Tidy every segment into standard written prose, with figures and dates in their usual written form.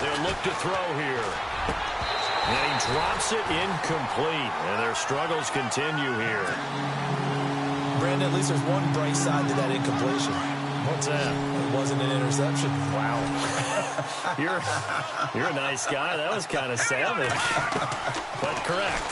They'll look to throw here. And he drops it incomplete. And their struggles continue here. Brandon, at least there's one bright side to that incompletion. What's that? It wasn't an interception. Wow. You're a nice guy. That was kind of savage. But correct.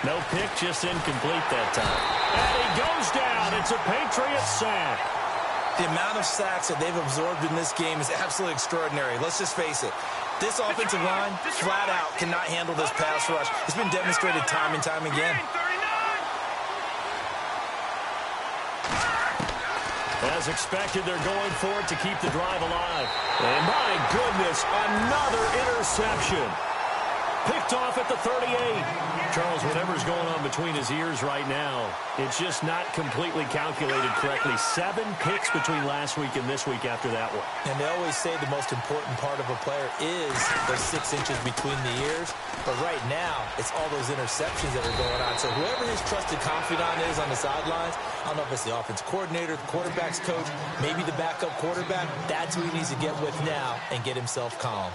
No pick, just incomplete that time. And he goes down. It's a Patriots sack. The amount of sacks that they've absorbed in this game is absolutely extraordinary. Let's just face it. This offensive line, flat out, cannot handle this pass rush. It's been demonstrated time and time again. As expected, they're going for it to keep the drive alive. And my goodness, another interception. Picked off at the 38. Charles, whatever's going on between his ears right now, it's just not completely calculated correctly. 7 picks between last week and this week after that one. And they always say the most important part of a player is those 6 inches between the ears. But right now, it's all those interceptions that are going on. So whoever his trusted confidant is on the sidelines, I don't know if it's the offensive coordinator, the quarterback's coach, maybe the backup quarterback, that's who he needs to get with now and get himself calm.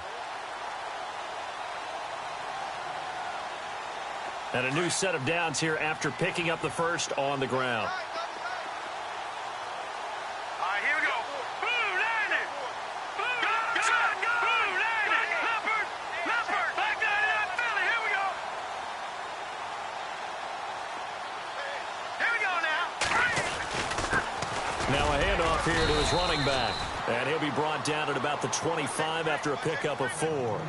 And a new set of downs here after picking up the first on the ground. All right, here we go. Boom, landed. Boom, boom, landed. Leopard, back down in that Philly. Here we go. Here we go now. Now a handoff here to his running back. And he'll be brought down at about the 25 after a pickup of 4.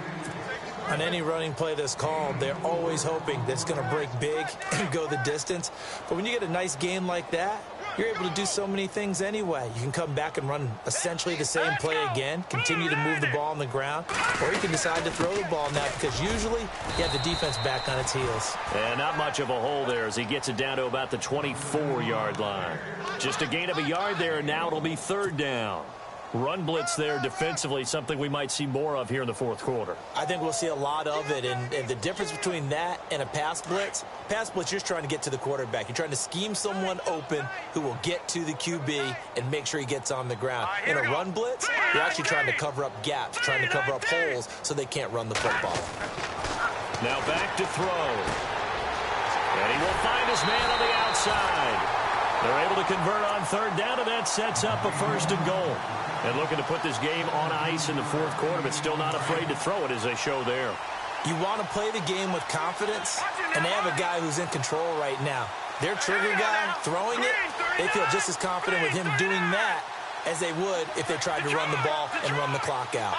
On any running play that's called, they're always hoping that it's going to break big and go the distance. But when you get a nice game like that, you're able to do so many things anyway. You can come back and run essentially the same play again, continue to move the ball on the ground, or you can decide to throw the ball now because usually you have the defense back on its heels. And not much of a hole there as he gets it down to about the 24-yard line. Just a gain of a yard there, and now it'll be 3rd down. Run blitz there defensively, something we might see more of here in the 4th quarter. I think we'll see a lot of it, and the difference between that and a pass blitz, you're just trying to get to the quarterback. You're trying to scheme someone open who will get to the QB and make sure he gets on the ground. In a run blitz, you're actually trying to cover up gaps, trying to cover up holes so they can't run the football. Now back to throw. And he will find his man on the outside. They're able to convert on 3rd down, and that sets up a 1st and goal. And looking to put this game on ice in the 4th quarter, but still not afraid to throw it as they show there. You want to play the game with confidence, and they have a guy who's in control right now. Their trigger guy throwing it, they feel just as confident with him doing that as they would if they tried to run the ball and run the clock out.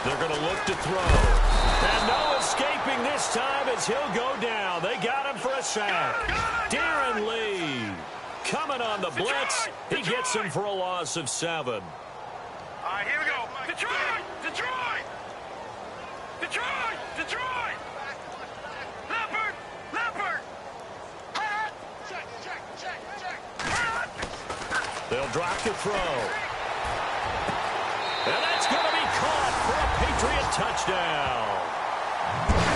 They're going to look to throw. And no escaping this time as he'll go down. They got him for a sack. Darren Lee coming on the blitz. He gets him for a loss of 7. All right, here we go. Detroit! Detroit! Detroit! Detroit! Leopard! Leopard! They'll drop to throw. And that's going to be caught for a Patriot touchdown.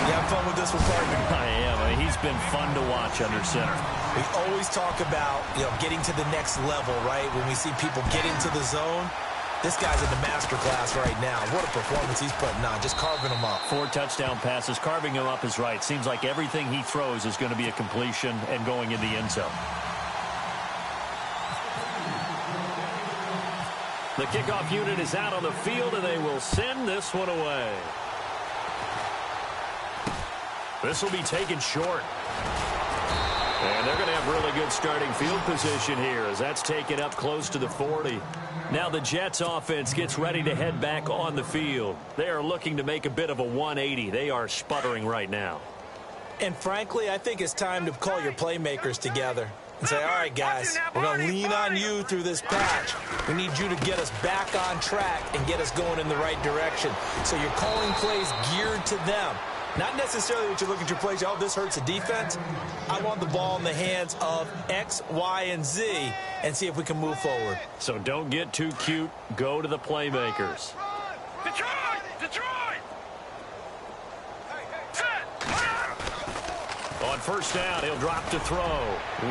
You have fun with this one, partner? I am. He's been fun to watch under center. We always talk about, getting to the next level, right? When we see people get into the zone, this guy's in the master class right now. What a performance he's putting on, just carving them up. 4 touchdown passes. Carving him up is right. Seems like everything he throws is going to be a completion and going in the end zone. The kickoff unit is out on the field, and they will send this one away. This will be taken short. And they're going to have really good starting field position here as that's taken up close to the 40. Now the Jets offense gets ready to head back on the field. They are looking to make a bit of a 180. They are sputtering right now. And frankly, I think it's time to call your playmakers together and say, all right, guys, we're going to lean on you through this patch. We need you to get us back on track and get us going in the right direction. So you're calling plays geared to them. Not necessarily that you look at your plays, oh, this hurts the defense. I want the ball in the hands of X, Y, and Z and see if we can move forward. So don't get too cute. Go to the playmakers. Detroit! Detroit! On first down, he'll drop to throw.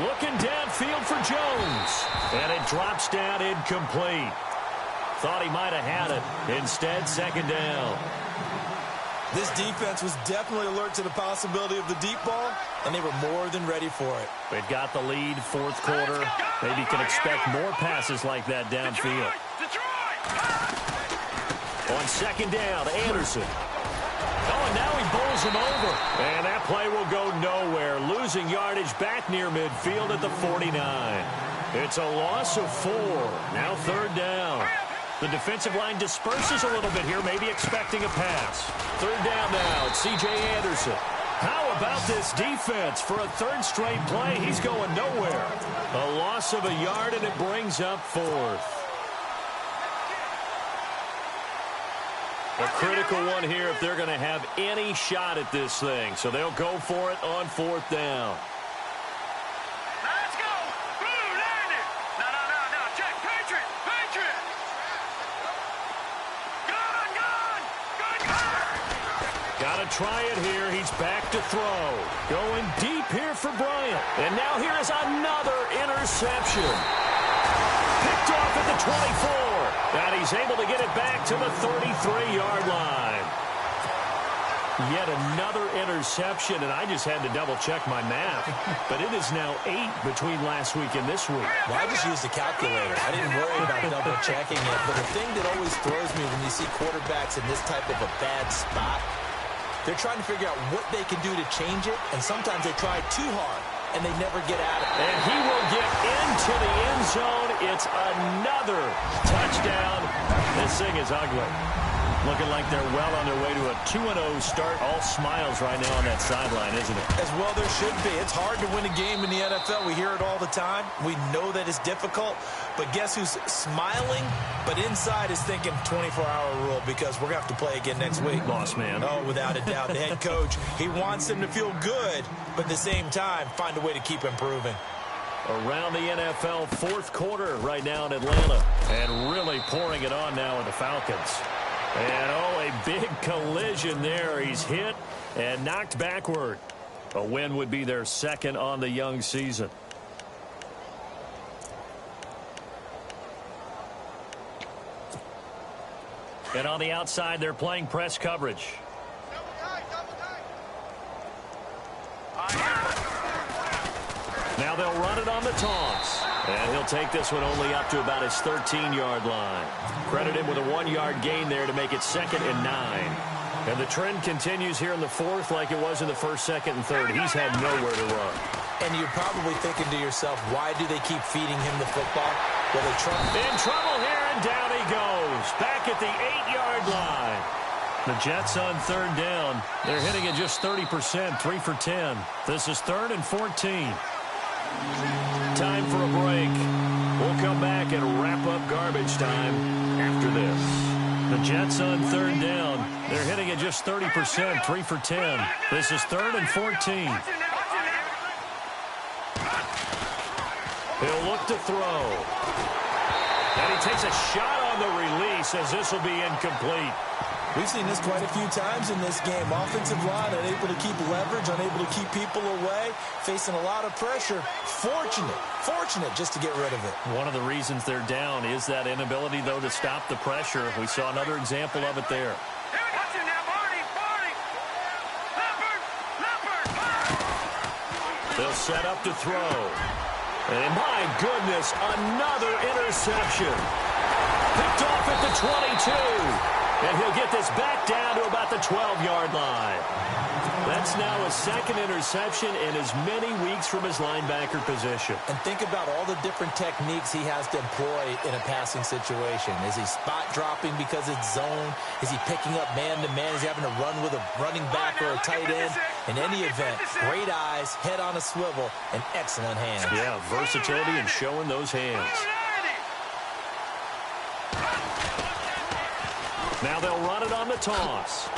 Looking downfield for Jones. And it drops down incomplete. Thought he might have had it. Instead, second down. This defense was definitely alert to the possibility of the deep ball, and they were more than ready for it. They've got the lead, fourth quarter. Maybe can expect more passes like that downfield. On second down, Anderson. Oh, and now he bowls him over. And that play will go nowhere. Losing yardage back near midfield at the 49. It's a loss of 4. Now third down. The defensive line disperses a little bit here, maybe expecting a pass. Third down now, it's C.J. Anderson. How about this defense? For a third straight play, he's going nowhere. A loss of a yard, and it brings up fourth. A critical one here if they're going to have any shot at this thing. So they'll go for it on fourth down. Let's go. Blue, land it. No. Check. Patriot. Got to try it here. He's back to throw. Going deep here for Bryant. And now here is another interception. Picked off at the 24. And he's able to get it back to the 33-yard line. Yet another interception, and I just had to double-check my math. But it is now 8 between last week and this week. Well, I just used a calculator. I didn't worry about double-checking it. But the thing that always throws me when you see quarterbacks in this type of a bad spot, they're trying to figure out what they can do to change it, and sometimes they try too hard, and they never get out of it. And he will get into the end zone. It's another touchdown. This thing is ugly. Looking like they're well on their way to a 2-0 start. All smiles right now on that sideline, isn't it? As well there should be. It's hard to win a game in the NFL. We hear it all the time. We know that it's difficult. But guess who's smiling? But inside is thinking 24-hour rule because we're going to have to play again next week. Boss man. Oh, without a doubt. The head coach, he wants them to feel good, but at the same time, find a way to keep improving. Around the NFL, fourth quarter right now in Atlanta. And really pouring it on now with the Falcons. And, oh, a big collision there. He's hit and knocked backward. A win would be their second on the young season. And on the outside, they're playing press coverage. Now they'll run it on the toss. And he'll take this one only up to about his 13-yard line. Credit him with a 1-yard gain there to make it 2nd and 9. And the trend continues here in the fourth like it was in the first, second, and third. He's had nowhere to run. And you're probably thinking to yourself, why do they keep feeding him the football? Well, they try. In trouble here, and down he goes. Back at the 8-yard line. The Jets on third down. They're hitting it just 30%, 3 for 10. This is 3rd and 14. Time for a break. We'll come back and wrap up garbage time after this. The Jets on third down. They're hitting it just 30%, 3 for 10. This is 3rd and 14. He'll look to throw. And he takes a shot on the release as this will be incomplete. We've seen this quite a few times in this game. Offensive line unable to keep leverage, unable to keep people away, facing a lot of pressure. Fortunate just to get rid of it. One of the reasons they're down is that inability, though, to stop the pressure. We saw another example of it there. They'll set up to throw. And my goodness, another interception. Picked off at the 22. And he'll get this back down to about the 12-yard line. That's now a second interception in as many weeks from his linebacker position. And think about all the different techniques he has to employ in a passing situation. Is he spot dropping because it's zone? Is he picking up man-to-man? Is he having to run with a running back or a tight end? In any event, great eyes, head on a swivel, and excellent hands. Yeah, versatility and showing those hands. Now they'll run it on the toss.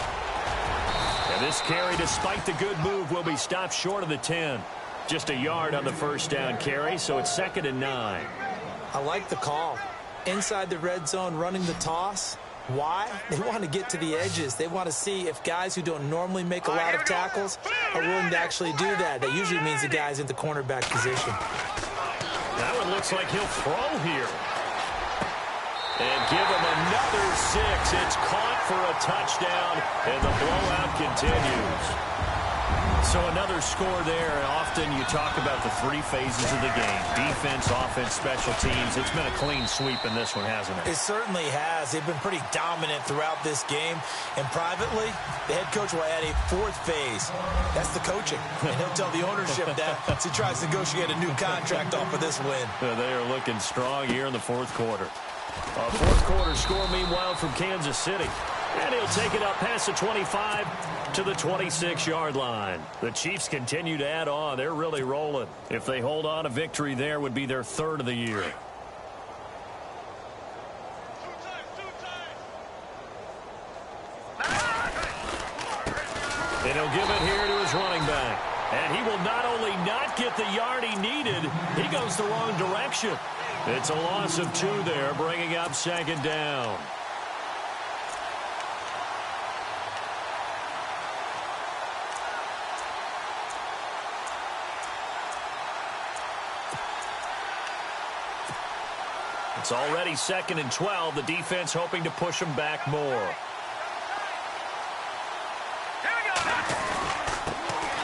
And this carry, despite the good move, will be stopped short of the 10. Just a yard on the first down carry, so it's 2nd and 9. I like the call. Inside the red zone, running the toss. Why? They want to get to the edges. They want to see if guys who don't normally make a lot of tackles are willing to actually do that. That usually means the guy's in the cornerback position. That one looks like he'll throw here. And give him another 6. It's caught for a touchdown, and the blowout continues. So another score there. Often you talk about the 3 phases of the game: defense, offense, special teams. It's been a clean sweep in this one, hasn't it? It certainly has. They've been pretty dominant throughout this game. And privately, the head coach will add a 4th phase. That's the coaching. And he'll tell the ownership that as he tries to negotiate a new contract off of this win. They are looking strong here in the 4th quarter. A 4th quarter score, meanwhile, from Kansas City. And he'll take it up past the 25 to the 26-yard line. The Chiefs continue to add on. They're really rolling. If they hold on, a victory there would be their 3rd of the year. And he'll give it here to his running back. And he will not only not get the yard he needed, he goes the wrong direction. It's a loss of 2 there, bringing up 2nd down. It's already 2nd and 12. The defense hoping to push them back more.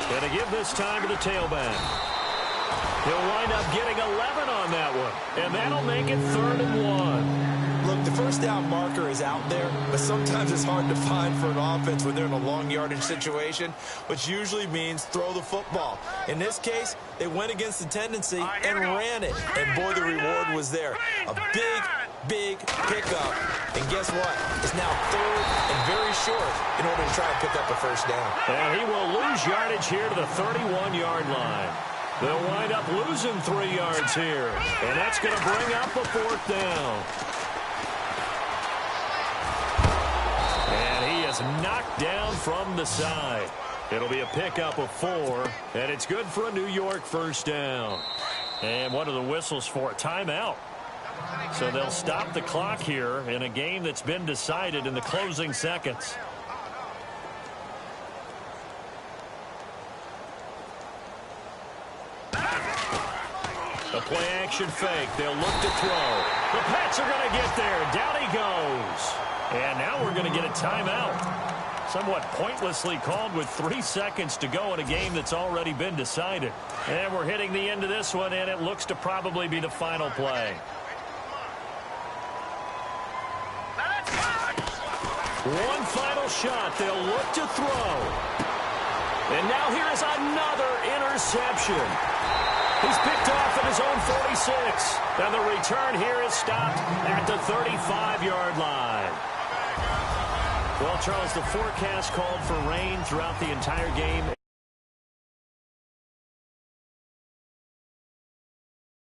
Going to give this time to the tailback. He'll wind up getting 11 on that one, and that'll make it 3rd and 1. Look, the first down marker is out there, but sometimes it's hard to find for an offense when they're in a long yardage situation, which usually means throw the football. In this case, they went against the tendency and ran it, and boy, the reward was there. A big pickup, and guess what? It's now 3rd and very short in order to try and pick up a first down. And he will lose yardage here to the 31-yard line. They'll wind up losing 3 yards here, and that's going to bring up a 4th down. And he is knocked down from the side. It'll be a pickup of 4, and it's good for a New York first down. And what are the whistles for? Timeout. So they'll stop the clock here in a game that's been decided in the closing seconds. A play-action fake. They'll look to throw. The Pats are going to get there. Down he goes. And now we're going to get a timeout. Somewhat pointlessly called with 3 seconds to go in a game that's already been decided. And we're hitting the end of this one, and it looks to probably be the final play. One final shot. They'll look to throw. And now here is another interception. He's picked off at his own 46. And the return here is stopped at the 35-yard line. Well, Charles, the forecast called for rain throughout the entire game.